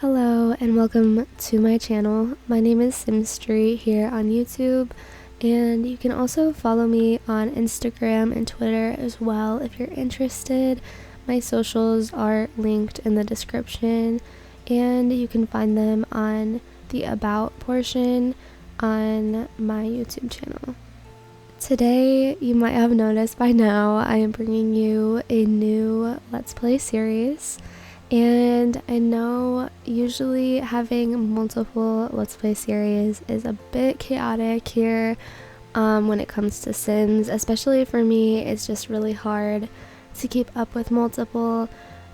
Hello and welcome to my channel. My name is Simstreet here on YouTube, and you can also follow me on Instagram and Twitter as well if you're interested. My socials are linked in the description, and you can find them on the About portion on my YouTube channel. Today, you might have noticed by now, I am bringing you a new Let's Play series. And I know usually having multiple Let's Play series is a bit chaotic here when it comes to Sims. Especially for me, it's just really hard to keep up with multiple.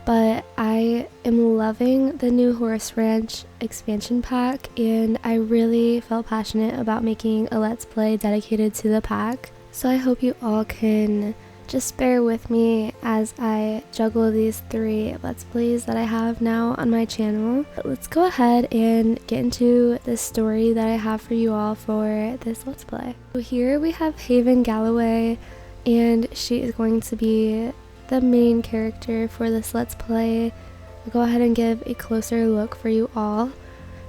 But I am loving the new Horse Ranch expansion pack, and I really felt passionate about making a Let's Play dedicated to the pack. So I hope you all can just bear with me as I juggle these 3 Let's Plays that I have now on my channel. But let's go ahead and get into the story that I have for you all for this Let's Play. So here we have Haven Galloway, and she is going to be the main character for this Let's Play. I'll go ahead and give a closer look for you all.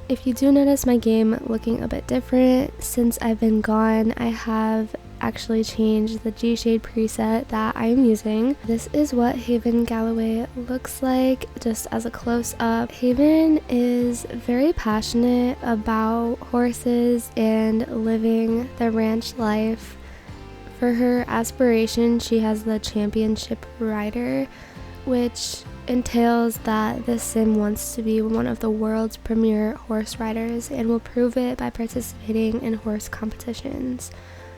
If you do notice my game looking a bit different since I've been gone, I have actually changed the G-Shade preset that I'm using. This is what Haven Galloway looks like just as a close-up. Haven is very passionate about horses and living the ranch life. For her aspiration, she has the championship rider, which entails that this sim wants to be one of the world's premier horse riders and will prove it by participating in horse competitions.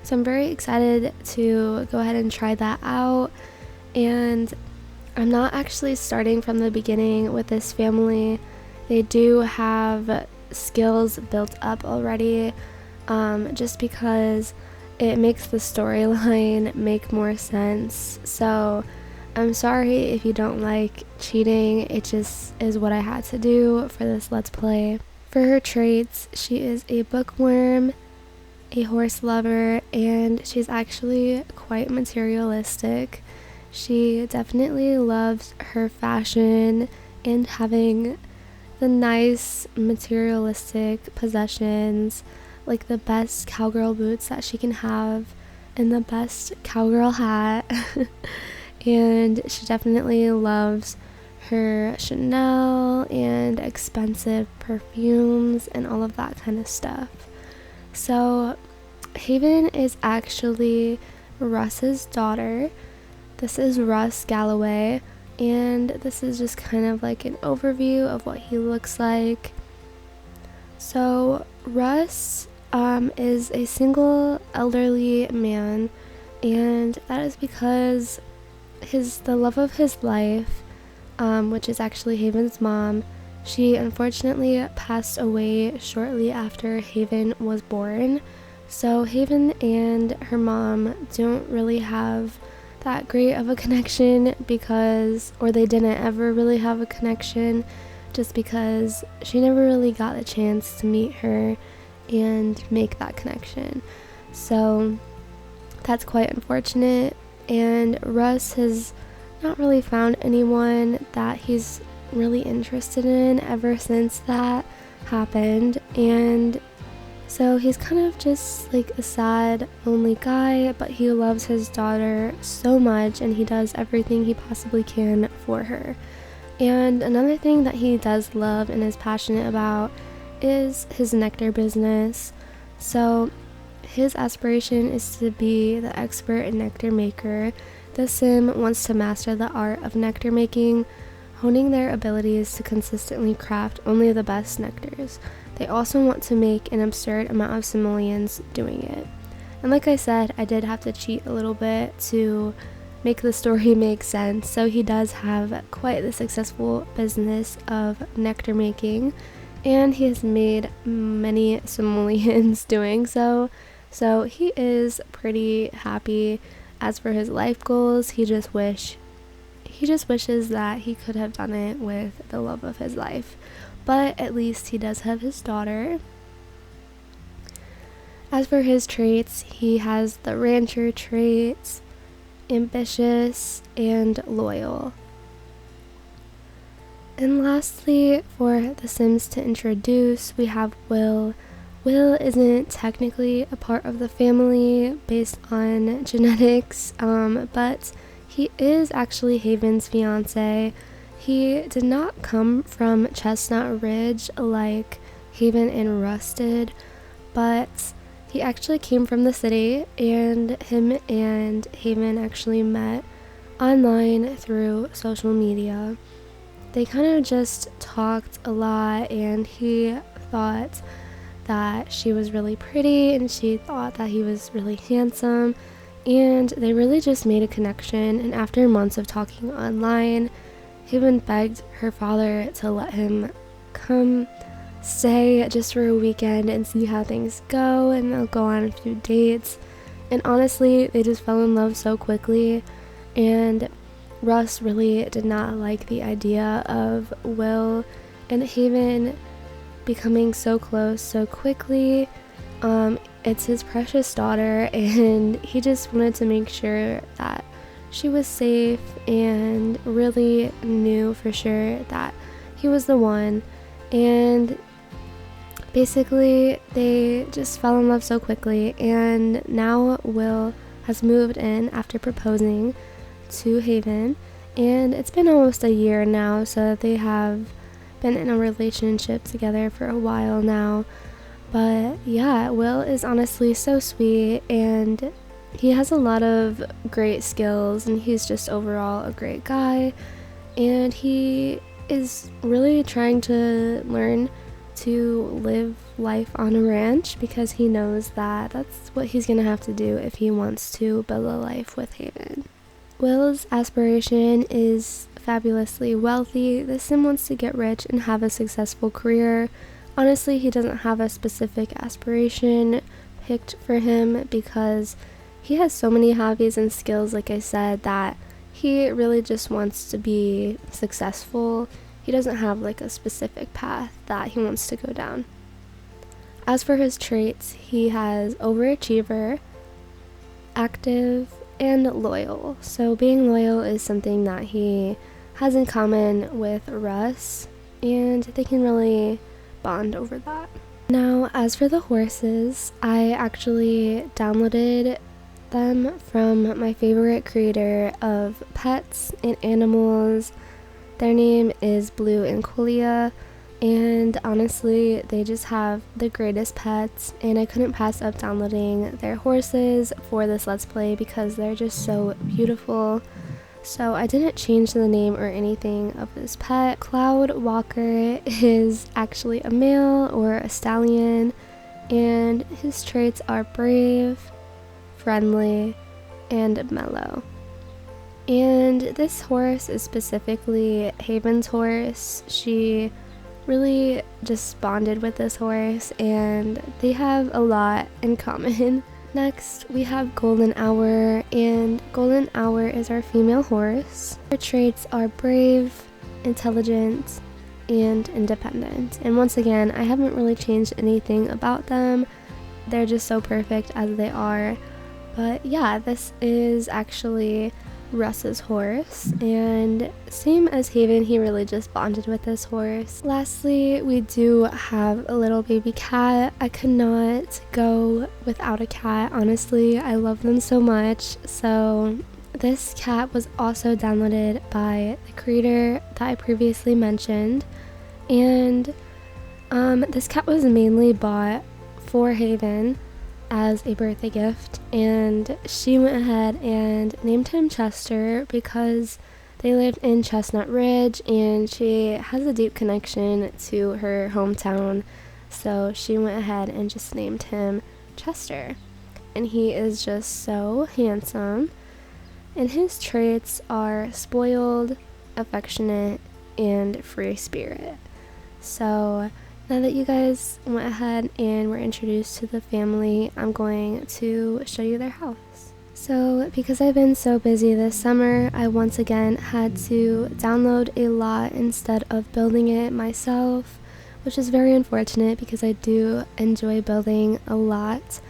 So I'm very excited to go ahead and try that out, and I'm not actually starting from the beginning with this family. They do have skills built up already, just because it makes the storyline make more sense. So I'm sorry if you don't like cheating, it just is what I had to do for this Let's Play. For her traits, she is a bookworm, a horse lover, and she's actually quite materialistic. She definitely loves her fashion and having the nice materialistic possessions, like the best cowgirl boots that she can have and the best cowgirl hat. And she definitely loves her Chanel and expensive perfumes and all of that kind of stuff. So Haven is actually Russ's daughter. This is Russ Galloway, and this is just kind of like an overview of what he looks like. So Russ is a single elderly man, and that is because the love of his life, which is actually Haven's mom, she unfortunately passed away shortly after Haven was born. So Haven and her mom don't really have that great of a connection or they didn't ever really have a connection, just because she never really got the chance to meet her and make that connection. So that's quite unfortunate, and Russ has not really found anyone that he's really interested in ever since that happened, and so he's kind of just like a sad, lonely guy, but he loves his daughter so much and he does everything he possibly can for her. And another thing that he does love and is passionate about is his nectar business. So his aspiration is to be the expert nectar maker. The sim wants to master the art of nectar making, honing their abilities to consistently craft only the best nectars. They also want to make an absurd amount of simoleons doing it. And like I said, I did have to cheat a little bit to make the story make sense. So he does have quite the successful business of nectar making, and he has made many simoleons doing so. So he is pretty happy. As for his life goals, he just wishes that he could have done it with the love of his life. But at least he does have his daughter. As for his traits, he has the rancher traits, ambitious, and loyal. And lastly, for the Sims to introduce, we have Will. Will isn't technically a part of the family based on genetics, but he is actually Haven's fiance. He did not come from Chestnut Ridge like Haven and Russ did, but he actually came from the city, and him and Haven actually met online through social media. They kind of just talked a lot, and he thought that she was really pretty and she thought that he was really handsome, and they really just made a connection. And after months of talking online, Haven begged her father to let him come stay just for a weekend and see how things go, and they'll go on a few dates. And honestly, they just fell in love so quickly, and Russ really did not like the idea of Will and Haven becoming so close so quickly. It's his precious daughter, and he just wanted to make sure that she was safe and really knew for sure that he was the one. And basically, they just fell in love so quickly, and now Will has moved in after proposing to Haven, and it's been almost a year now, so they have been in a relationship together for a while now. But yeah, Will is honestly so sweet, and he has a lot of great skills, and he's just overall a great guy, and he is really trying to learn to live life on a ranch because he knows that that's what he's gonna have to do if he wants to build a life with Haven. Will's aspiration is fabulously wealthy. The Sim wants to get rich and have a successful career. Honestly, he doesn't have a specific aspiration picked for him because he has so many hobbies and skills, like I said, that he really just wants to be successful. He doesn't have like a specific path that he wants to go down. As for his traits, he has overachiever, active, and loyal. So being loyal is something that he has in common with Russ, and they can really bond over that. Now, as for the horses, I actually downloaded them from my favorite creator of pets and animals. Their name is Blue and Quillia, and honestly, they just have the greatest pets, and I couldn't pass up downloading their horses for this Let's Play because they're just so beautiful. So I didn't change the name or anything of this pet. Cloud Walker is actually a male or a stallion, and his traits are brave, friendly, and mellow. And this horse is specifically Haven's horse. She really just bonded with this horse, and they have a lot in common. Next, we have Golden Hour, and Golden Hour is our female horse. Her traits are brave, intelligent, and independent. And once again, I haven't really changed anything about them. They're just so perfect as they are. But yeah, this is actually Russ's horse, and same as Haven, he really just bonded with this horse. Lastly, we do have a little baby cat. I could not go without a cat, honestly. I love them so much. So this cat was also downloaded by the creator that I previously mentioned, and this cat was mainly bought for Haven as a birthday gift, and she went ahead and named him Chester because they lived in Chestnut Ridge, and she has a deep connection to her hometown, so she went ahead and just named him Chester. And he is just so handsome, and his traits are spoiled, affectionate, and free spirit. So now that you guys went ahead and were introduced to the family, I'm going to show you their house. So because I've been so busy this summer, I once again had to download a lot instead of building it myself, which is very unfortunate because I do enjoy building a lot.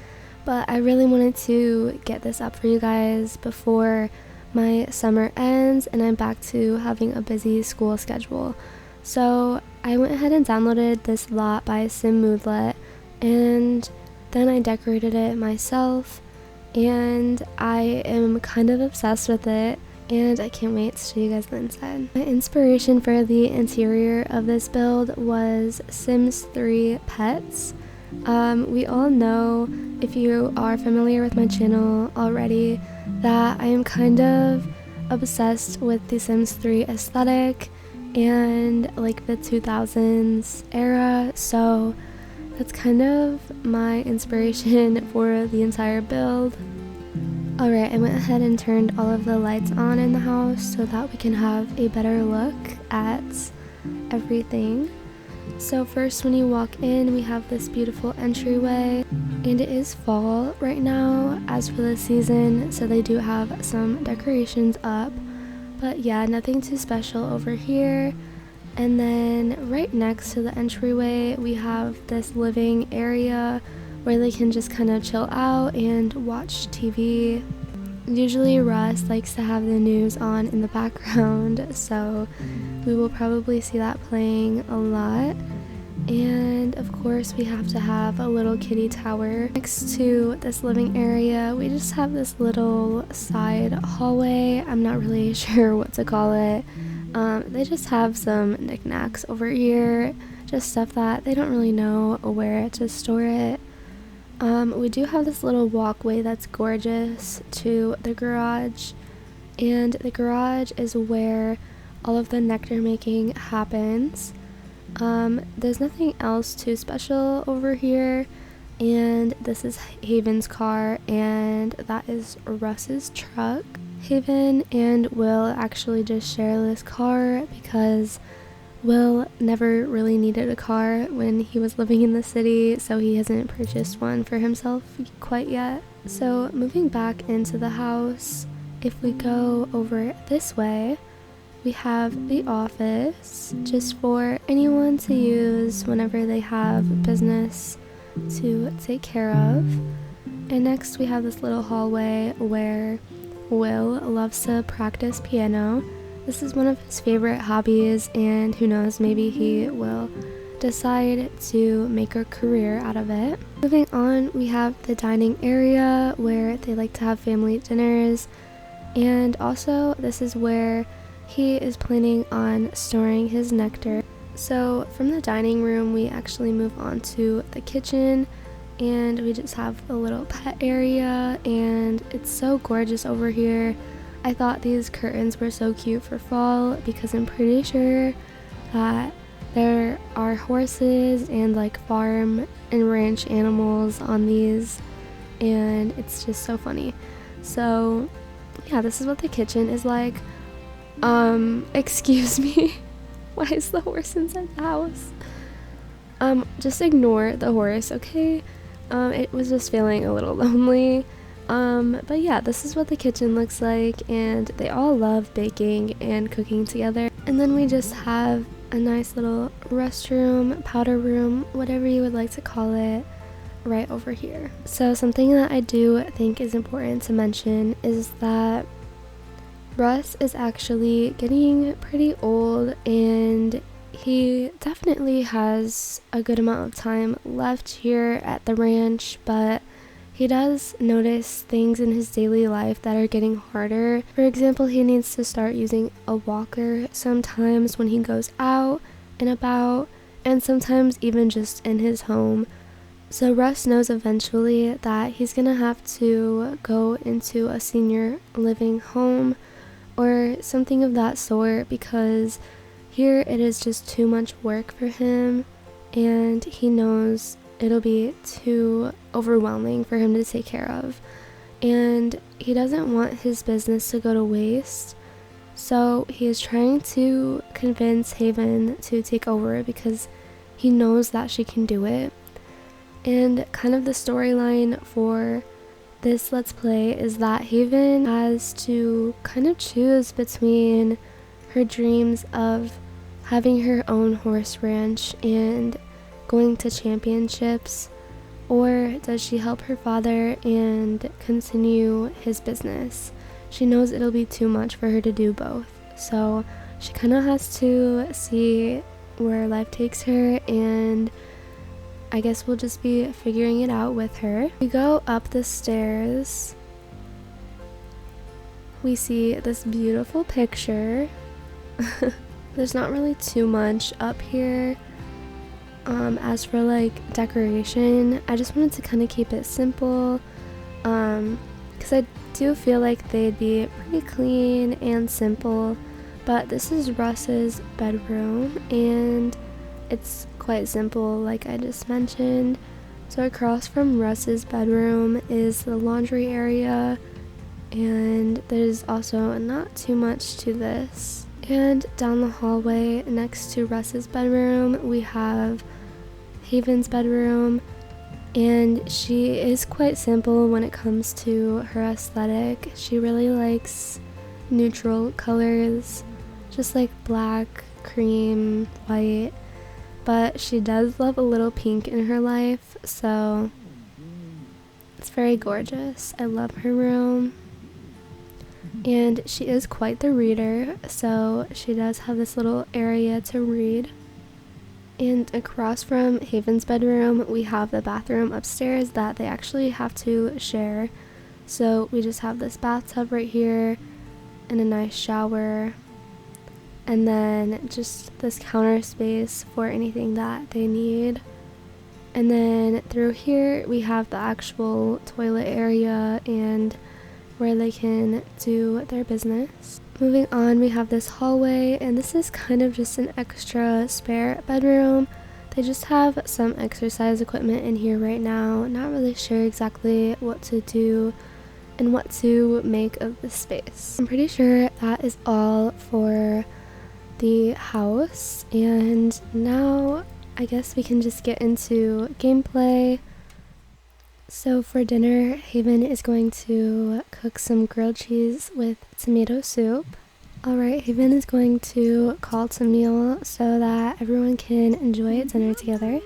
But I really wanted to get this up for you guys before my summer ends and I'm back to having a busy school schedule. So I went ahead and downloaded this lot by Sim Moodlet, and then I decorated it myself, and I am kind of obsessed with it, and I can't wait to show you guys the inside. My inspiration for the interior of this build was Sims 3 Pets. We all know, if you are familiar with my channel already, that I am kind of obsessed with the Sims 3 aesthetic and like the 2000s era, so that's kind of my inspiration for the entire build. Alright, I went ahead and turned all of the lights on in the house so that we can have a better look at everything. So first, when you walk in, we have this beautiful entryway, and it is fall right now as for the season, so they do have some decorations up, but yeah, nothing too special over here. And then right next to the entryway, we have this living area where they can just kind of chill out and watch TV. Usually Russ likes to have the news on in the background, so we will probably see that playing a lot. And of course, we have to have a little kitty tower. Next to this living area, we just have this little side hallway. I'm not really sure what to call it. They just have some knickknacks over here, just stuff that they don't really know where to store it. We do have this little walkway that's gorgeous to the garage, and the garage is where all of the nectar making happens. There's nothing else too special over here, and this is Haven's car, and that is Russ's truck. Haven and Will actually just share this car because Will never really needed a car when he was living in the city, so he hasn't purchased one for himself quite yet. So moving back into the house, if we go over this way, we have the office, just for anyone to use whenever they have business to take care of. And next we have this little hallway where Will loves to practice piano. This is one of his favorite hobbies, and who knows, maybe he will decide to make a career out of it. Moving on, we have the dining area where they like to have family dinners, and also this is where he is planning on storing his nectar. So from the dining room, we actually move on to the kitchen, and we just have a little pet area, and it's so gorgeous over here. I thought these curtains were so cute for fall because I'm pretty sure that there are horses and like farm and ranch animals on these, and it's just so funny. So yeah, this is what the kitchen is like. Excuse me. Why is the horse inside the house? Just ignore the horse, okay? It was just feeling a little lonely. But yeah, this is what the kitchen looks like, and they all love baking and cooking together. And then we just have a nice little restroom, powder room, whatever you would like to call it, right over here. So something that I do think is important to mention is that Russ is actually getting pretty old, and he definitely has a good amount of time left here at the ranch, but he does notice things in his daily life that are getting harder. For example, he needs to start using a walker sometimes when he goes out and about, and sometimes even just in his home. So Russ knows eventually that he's gonna have to go into a senior living home or something of that sort, because here it is just too much work for him, and he knows it'll be too overwhelming for him to take care of, and he doesn't want his business to go to waste. So he is trying to convince Haven to take over because he knows that she can do it. And kind of the storyline for this Let's Play is that Haven has to kind of choose between her dreams of having her own horse ranch and going to championships, or does she help her father and continue his business? She knows it'll be too much for her to do both, so she kind of has to see where life takes her, and I guess we'll just be figuring it out with her. We go up the stairs. We see this beautiful picture. There's not really too much up here. As for like decoration, I just wanted to kind of keep it simple, because I do feel like they'd be pretty clean and simple. But this is Russ's bedroom, and it's quite simple like I just mentioned. So across from Russ's bedroom is the laundry area, and there's also not too much to this. And down the hallway next to Russ's bedroom we have Haven's bedroom, and she is quite simple when it comes to her aesthetic. She really likes neutral colors, just like black, cream, white, but she does love a little pink in her life, so it's very gorgeous. I love her room. And she is quite the reader, so she does have this little area to read. And across from Haven's bedroom we have the bathroom upstairs that they actually have to share. So we just have this bathtub right here and a nice shower, and then just this counter space for anything that they need. And then through here we have the actual toilet area and where they can do their business. Moving on, we have this hallway, and this is kind of just an extra spare bedroom. They just have some exercise equipment in here right now. Not really sure exactly what to do and what to make of this space. I'm pretty sure that is all for the house, and now I guess we can just get into gameplay. So for dinner, Haven is going to cook some grilled cheese with tomato soup. Alright, Haven is going to call to meal so that everyone can enjoy dinner together.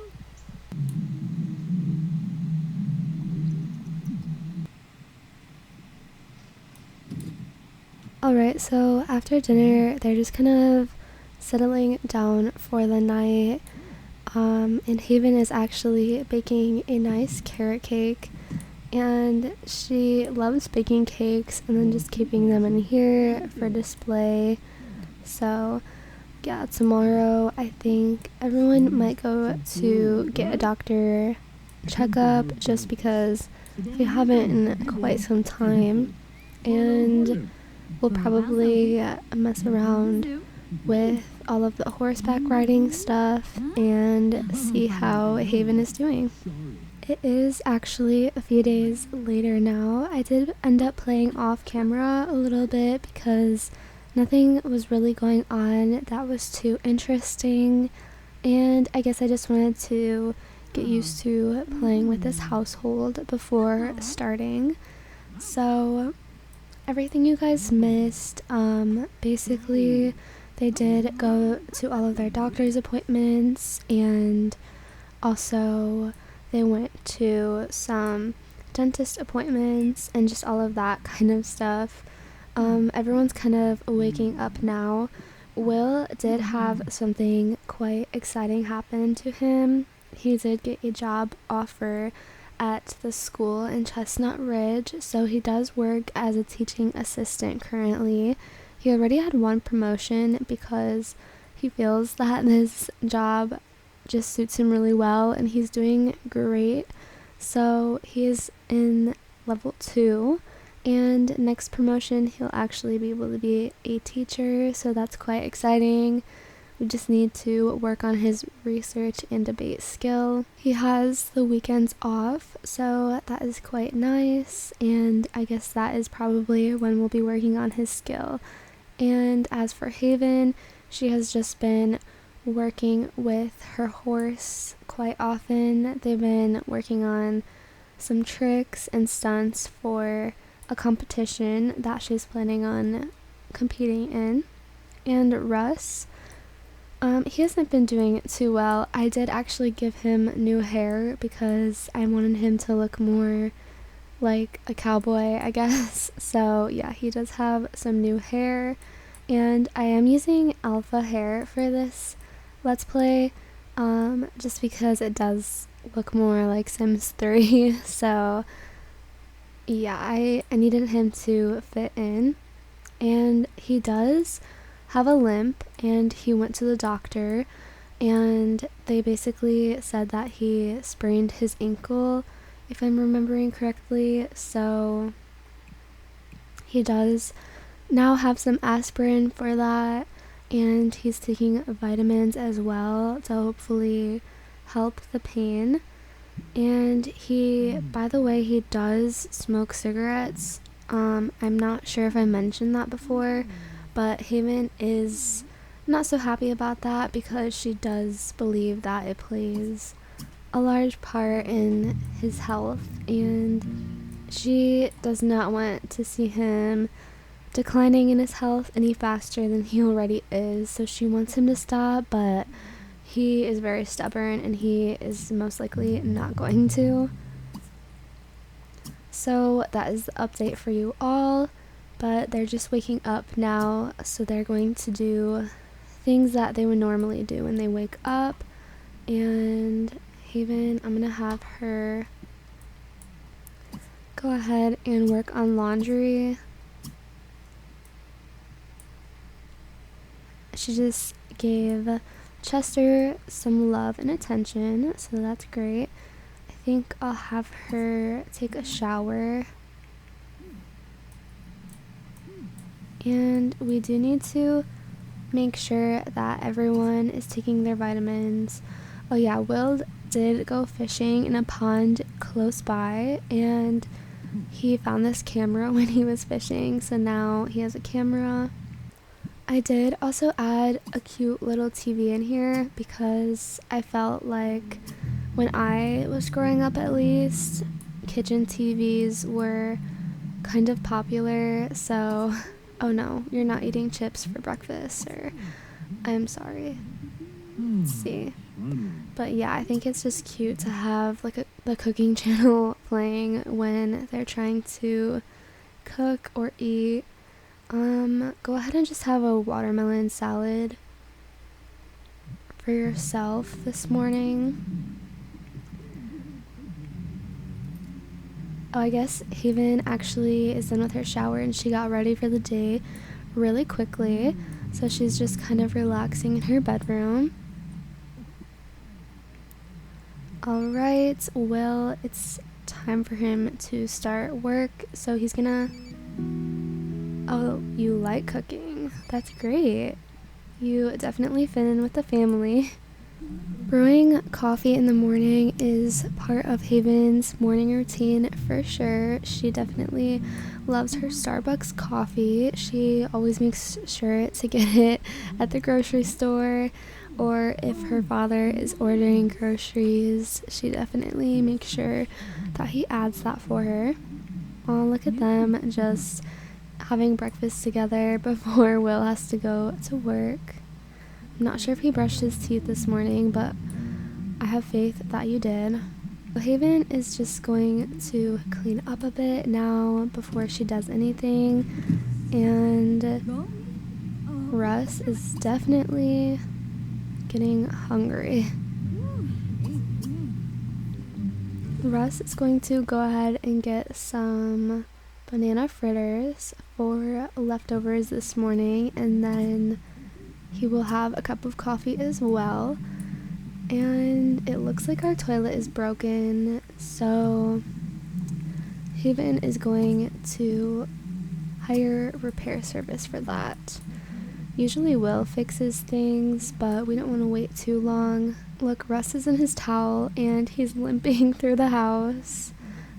Alright, so after dinner, they're just kind of settling down for the night. And Haven is actually baking a nice carrot cake, and she loves baking cakes and then just keeping them in here for display. So yeah, tomorrow I think everyone might go to get a doctor checkup just because they haven't in quite some time, and we'll probably mess around with all of the horseback riding stuff and see how Haven is doing. It is actually a few days later now. I did end up playing off camera a little bit because nothing was really going on that was too interesting, and I guess I just wanted to get used to playing with this household before starting. So everything you guys missed, basically they did go to all of their doctor's appointments, and also they went to some dentist appointments and just all of that kind of stuff. Everyone's kind of waking up now. Will did have something quite exciting happen to him. He did get a job offer at the school in Chestnut Ridge, so he does work as a teaching assistant currently. He already had one promotion because he feels that this job just suits him really well, and he's doing great. So he's in level 2, and next promotion he'll actually be able to be a teacher, so that's quite exciting. We just need to work on his research and debate skill. He has the weekends off, so that is quite nice, and I guess that is probably when we'll be working on his skill. And as for Haven, she has just been working with her horse quite often. They've been working on some tricks and stunts for a competition that she's planning on competing in. And Russ, he hasn't been doing too well. I did actually give him new hair because I wanted him to look more like a cowboy, I guess. So yeah, he does have some new hair, and I am using alpha hair for this Let's Play, just because it does look more like Sims 3. So yeah, I needed him to fit in, and he does have a limp, and he went to the doctor, and they basically said that he sprained his ankle, if I'm remembering correctly. So he does now have some aspirin for that, and he's taking vitamins as well to hopefully help the pain. And he, by the way, he does smoke cigarettes. I'm not sure if I mentioned that before, but Haven is not so happy about that because she does believe that it plays a large part in his health, and she does not want to see him declining in his health any faster than he already is. So she wants him to stop, but he is very stubborn and he is most likely not going to. So that is the update for you all, but they're just waking up now, so they're going to do things that they would normally do when they wake up. And Haven, I'm gonna have her go ahead and work on laundry. She just gave Chester some love and attention, so that's great. I think I'll have her take a shower. And we do need to make sure that everyone is taking their vitamins. Oh yeah, Will did go fishing in a pond close by, and he found this camera when he was fishing, so now he has a camera. I did also add a cute little TV in here because I felt like when I was growing up, at least, kitchen TVs were kind of popular. So, oh no, you're not eating chips for breakfast, or I'm sorry. Let's see. But yeah, I think it's just cute to have like the cooking channel playing when they're trying to cook or eat. Go ahead and just have a watermelon salad for yourself this morning. Oh, I guess Haven actually is done with her shower and she got ready for the day really quickly. So she's just kind of relaxing in her bedroom. Alright, well, it's time for him to start work. So he's gonna... Oh, you like cooking. That's great. You definitely fit in with the family. Brewing coffee in the morning is part of Haven's morning routine for sure. She definitely loves her Starbucks coffee. She always makes sure to get it at the grocery store, or if her father is ordering groceries, she definitely makes sure that he adds that for her. Oh, look at them just having breakfast together before Will has to go to work. I'm not sure if he brushed his teeth this morning, but I have faith that you did. Haven is just going to clean up a bit now before she does anything, and Russ is definitely getting hungry. Russ is going to go ahead and get some banana fritters for leftovers this morning, and then he will have a cup of coffee as well. And it looks like our toilet is broken, so Haven is going to hire repair service for that. Usually Will fixes things, but we don't want to wait too long. Look, Russ is in his towel and he's limping through the house.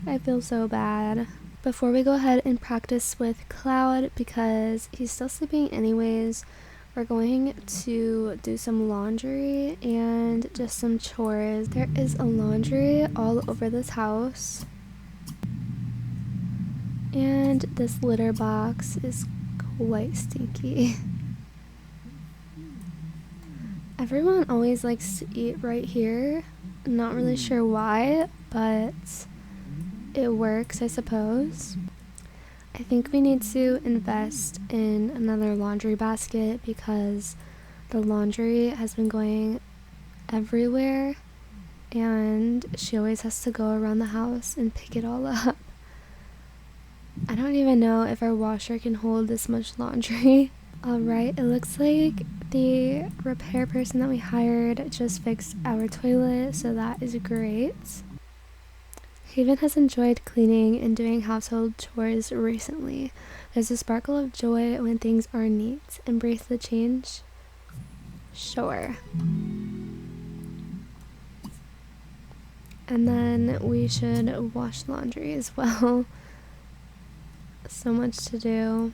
I feel so bad. Before we go ahead and practice with Cloud, because he's still sleeping anyways, we're going to do some laundry and just some chores. There is a laundry all over this house, and this litter box is quite stinky. Everyone always likes to eat right here. I'm not really sure why, but it works, I suppose. I think we need to invest in another laundry basket because The laundry has been going everywhere, and she always has to go around the house and pick it all up. I don't even know if our washer can hold this much laundry. Alright, it looks like the repair person that we hired just fixed our toilet, so that is great. Haven has enjoyed cleaning and doing household chores recently. There's a sparkle of joy when things are neat. Embrace the change? Sure. And then we should wash laundry as well. So much to do.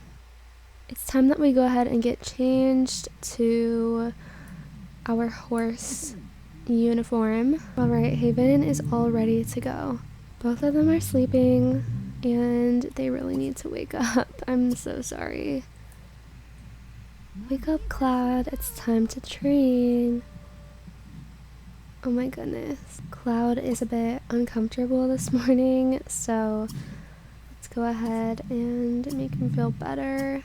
It's time that we go ahead and get changed to our horse uniform. Alright, Haven is all ready to go. Both of them are sleeping and they really need to wake up. I'm so sorry. Wake up, Cloud. It's time to train. Oh my goodness. Cloud is a bit uncomfortable this morning, so let's go ahead and make him feel better.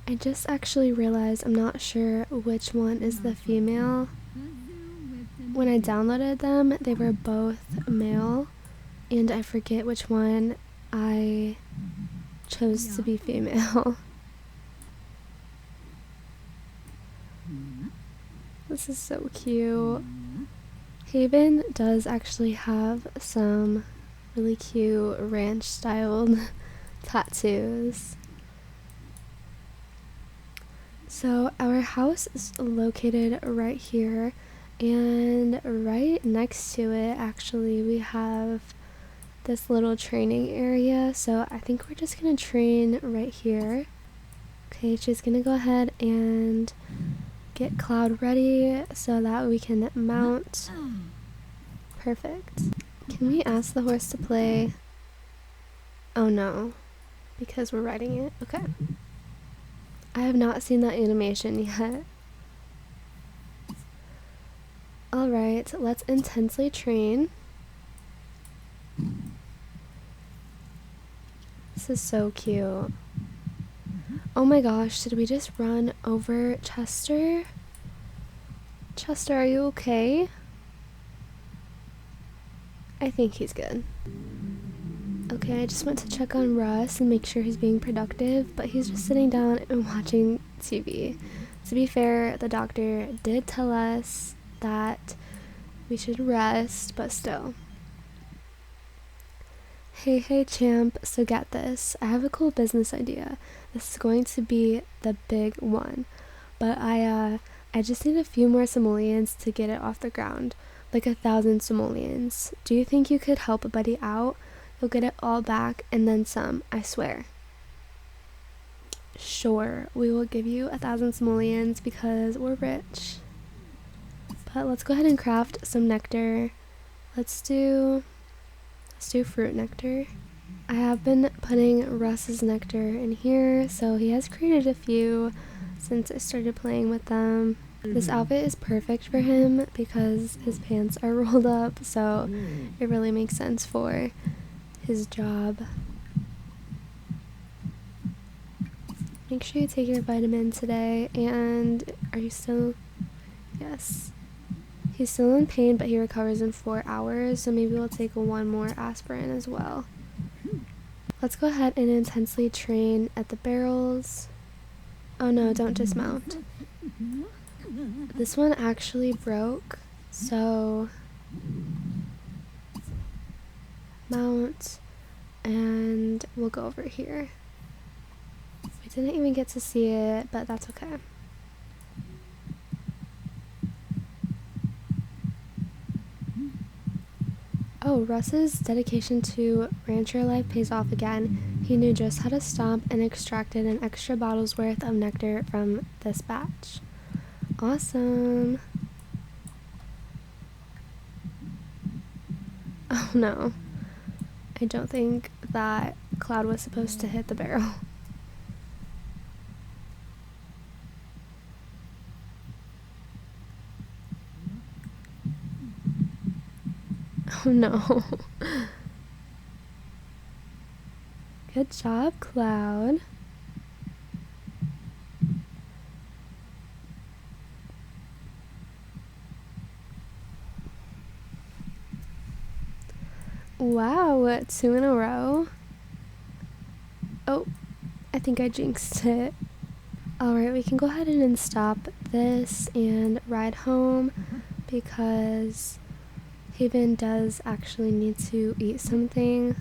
I just actually realized I'm not sure which one is the female. When I downloaded them, they were both male, and I forget which one I chose to be female. This is so cute. Haven does actually have some really cute ranch styled tattoos. So our house is located right here, and right next to it actually we have this little training area, so I think we're just gonna train right here. Okay, she's gonna go ahead and get Cloud ready so that we can mount. Perfect. Can we ask the horse to play? Oh no, because we're riding it. Okay. I have not seen that animation yet. Alright, let's intensely train. This is so cute. Oh my gosh, did we just run over Chester? Chester, are you okay? I think he's good. Okay, I just went to check on Russ and make sure he's being productive, but he's just sitting down and watching TV. To be fair, the doctor did tell us that we should rest, but still. Hey champ, so get this. I have a cool business idea. This is going to be the big one, but I just need a few more simoleons to get it off the ground, like 1,000 simoleons. Do you think you could help a buddy out? You'll get it all back and then some, I swear. Sure, we will give you 1,000 simoleons because we're rich. But let's go ahead and craft some nectar. Let's do fruit nectar. I have been putting Russ's nectar in here, so he has created a few since I started playing with them. This outfit is perfect for him because his pants are rolled up, so it really makes sense for his job. Make sure you take your vitamin today. And are you still? Yes. He's still in pain, but he recovers in 4 hours, so maybe we'll take one more aspirin as well. Let's go ahead and intensely train at the barrels. Oh no, don't dismount. This one actually broke, so mount, and we'll go over here. We didn't even get to see it, but that's okay. Oh, Russ's dedication to rancher life pays off again. He knew just how to stomp and extracted an extra bottle's worth of nectar from this batch. Awesome. Oh no. I don't think that Cloud was supposed to hit the barrel. Oh no. Good job, Cloud. Wow, 2 in a row. Oh, I think I jinxed it. Alright, we can go ahead and stop this and ride home because Haven does actually need to eat something.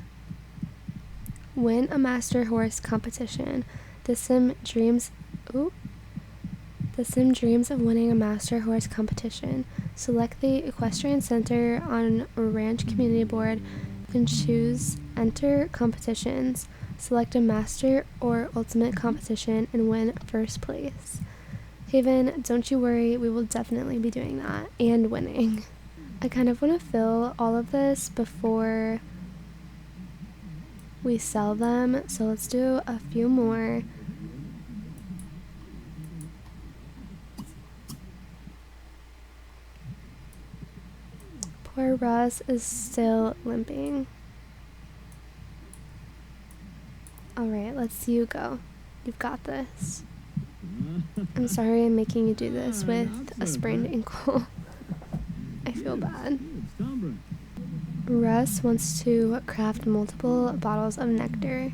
Win a master horse competition. The sim dreams of winning a master horse competition. Select the equestrian center on ranch community board. You can choose enter competitions. Select a master or ultimate competition and win first place. Haven, don't you worry, we will definitely be doing that and winning. I kind of want to fill all of this before we sell them, so let's do a few more. Poor Russ is still limping. Alright, let's you go. You've got this. I'm sorry I'm making you do this with a sprained ankle. I feel bad. Russ wants to craft multiple bottles of nectar,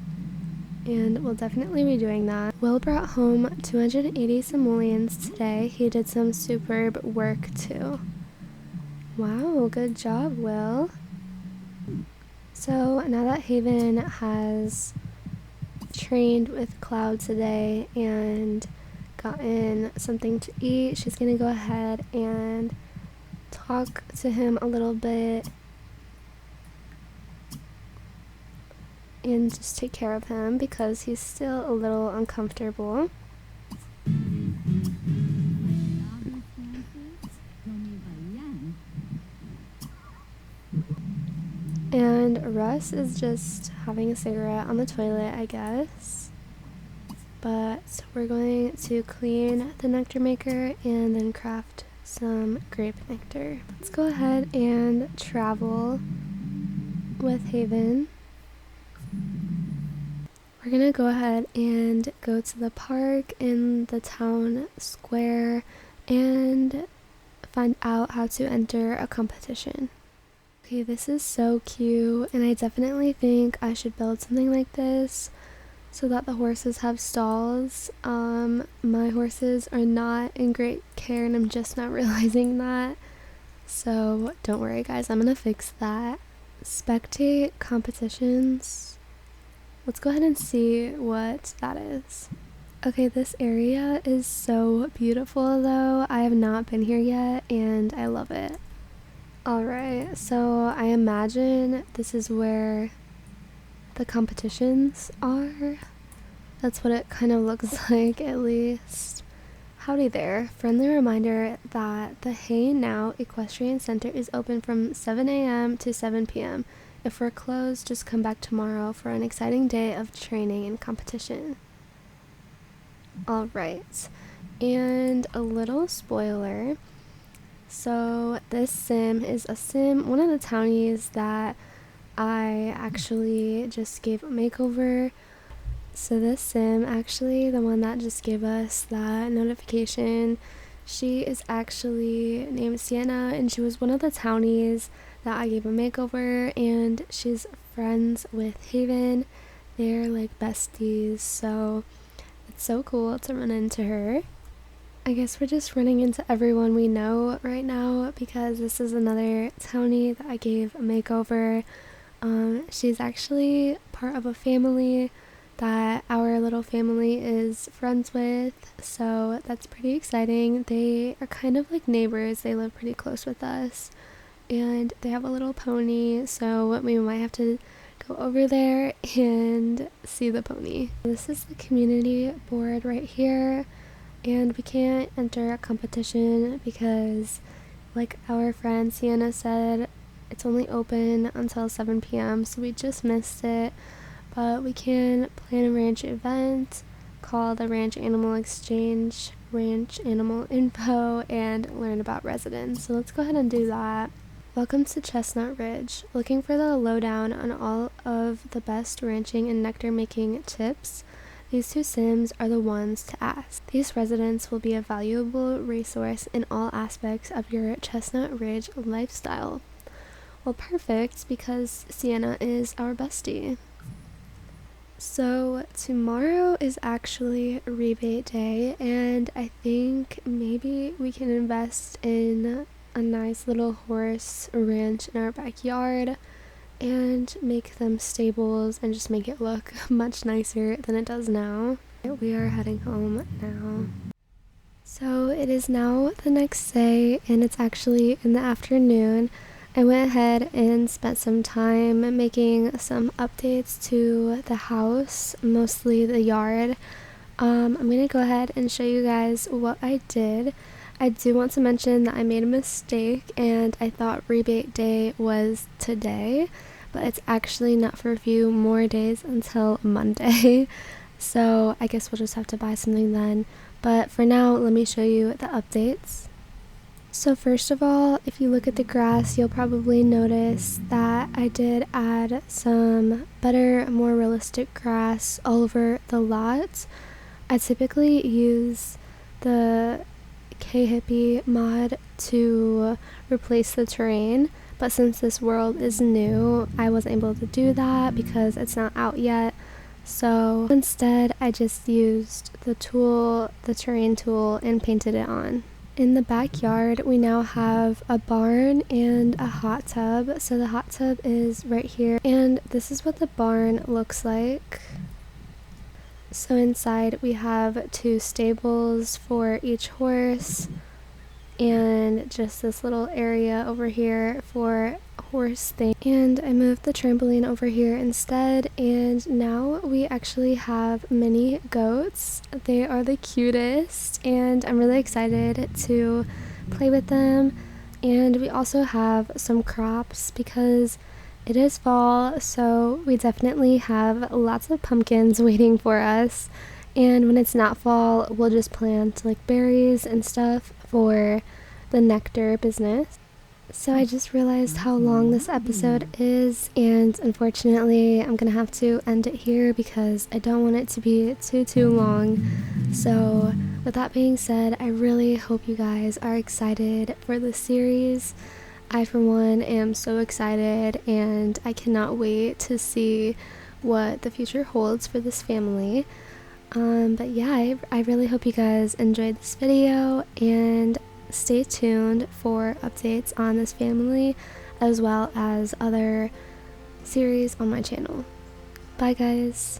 and we'll definitely be doing that. Will brought home 280 simoleons today. He did some superb work too. Wow, good job, Will. So now that Haven has trained with Cloud today and gotten something to eat, she's gonna go ahead and talk to him a little bit and just take care of him because he's still a little uncomfortable. And Russ is just having a cigarette on the toilet, I guess. But we're going to clean the nectar maker and then craft some grape nectar. Let's go ahead and travel with Haven. We're gonna go ahead and go to the park in the town square and find out how to enter a competition. Okay, this is so cute, and I definitely think I should build something like this so that the horses have stalls. My horses are not in great care, and I'm just not realizing that. So don't worry, guys, I'm gonna fix that. Spectate competitions. Let's go ahead and see what that is. Okay, this area is so beautiful though. I have not been here yet, and I love it. Alright, so I imagine this is where the competitions are. That's what it kind of looks like, at least. Howdy there. Friendly reminder that the Hey Now Equestrian Center is open from 7 a.m. to 7 p.m. If we're closed, just come back tomorrow for an exciting day of training and competition. Alright, and a little spoiler. So this sim is a sim, one of the townies that I actually just gave a makeover. So this sim, actually the one that just gave us that notification, she is actually named Sienna, and she was one of the townies that I gave a makeover, and she's friends with Haven. They're like besties, so it's so cool to run into her. I guess we're just running into everyone we know right now because this is another townie that I gave a makeover. She's actually part of a family that our little family is friends with, so that's pretty exciting. They are kind of like neighbors. They live pretty close with us, and they have a little pony, so we might have to go over there and see the pony. This is the community board right here. And we can't enter a competition because, like our friend Sienna said, it's only open until 7 p.m. so we just missed it. But we can plan a ranch event called the Ranch Animal Exchange, Ranch Animal Info, and learn about residents. So let's go ahead and do that. Welcome to Chestnut Ridge. Looking for the lowdown on all of the best ranching and nectar making tips? These two sims are the ones to ask. These residents will be a valuable resource in all aspects of your Chestnut Ridge lifestyle. Well, perfect, because Sienna is our bestie. So tomorrow is actually rebate day, and I think maybe we can invest in a nice little horse ranch in our backyard and make them stables and just make it look much nicer than it does now. We are heading home now. So it is now the next day, and it's actually in the afternoon. I went ahead and spent some time making some updates to the house, mostly the yard. I'm going to go ahead and show you guys what I did. I do want to mention that I made a mistake and I thought rebate day was today, but it's actually not for a few more days until Monday. So I guess we'll just have to buy something then. But for now, let me show you the updates. So first of all, if you look at the grass, you'll probably notice that I did add some better, more realistic grass all over the lot. I typically use the K-Hippie mod to replace the terrain, but since this world is new, I wasn't able to do that because it's not out yet. So instead, I just used the terrain tool, and painted it on. In the backyard, we now have a barn and a hot tub. So the hot tub is right here, and this is what the barn looks like. So inside we have 2 stables for each horse, and just this little area over here for horse thing. And I moved the trampoline over here instead, and now we actually have mini goats. They are the cutest, and I'm really excited to play with them. And we also have some crops because it is fall, so we definitely have lots of pumpkins waiting for us. And when it's not fall, we'll just plant like berries and stuff for the nectar business. So I just realized how long this episode is, and unfortunately I'm gonna have to end it here because I don't want it to be too long. So with that being said, I really hope you guys are excited for this series. I for one am so excited, and I cannot wait to see what the future holds for this family. But yeah, I really hope you guys enjoyed this video, and stay tuned for updates on this family as well as other series on my channel. Bye guys!